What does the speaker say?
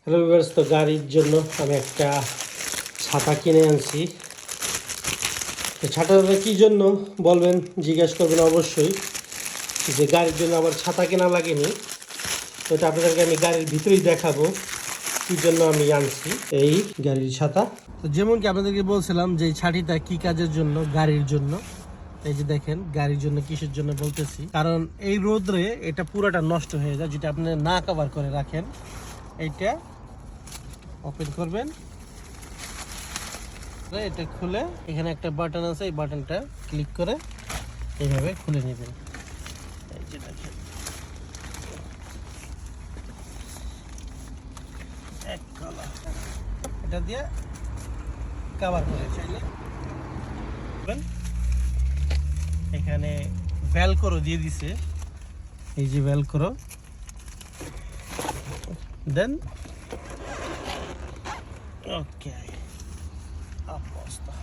Hello viewers, তো গাড়ির জন্য আমি একটা ছাতা কিনে আনছি। তো ছাতাটা কী জন্য বলবেন, জিজ্ঞাসা করবেন অবশ্যই যে গাড়ির জন্য আবার ছাতা কেনা লাগেনি। তো এটা আপনাদেরকে আমি গাড়ির ভিতরেই দেখাবো কী জন্য আমি আনছি এই গাড়ির ছাতা। তো যেমন কি আপনাদেরকে বলছিলাম যে এই ছাতিটা কী কাজের জন্য, গাড়ির জন্য। এই যে দেখেন গাড়ির জন্য কিসের জন্য বলতেছি, কারণ এই রোদ্রে এটা পুরোটা নষ্ট হয়ে যায় যেটা আপনি না কভার করে রাখেন। এইটা ওপেন করবেন, এটা খুলে এখানে একটা বাটন আছে, এই বাটনটা ক্লিক করে এইভাবে খুলে নেবেন। এই যে দেখেন এক কলা, এটা দিয়ে কভার করে চাইলে এখানে ভেলক্রো দিয়ে দিছে, এই যে ভেলক্রো। দেন ওকে, অবস্থা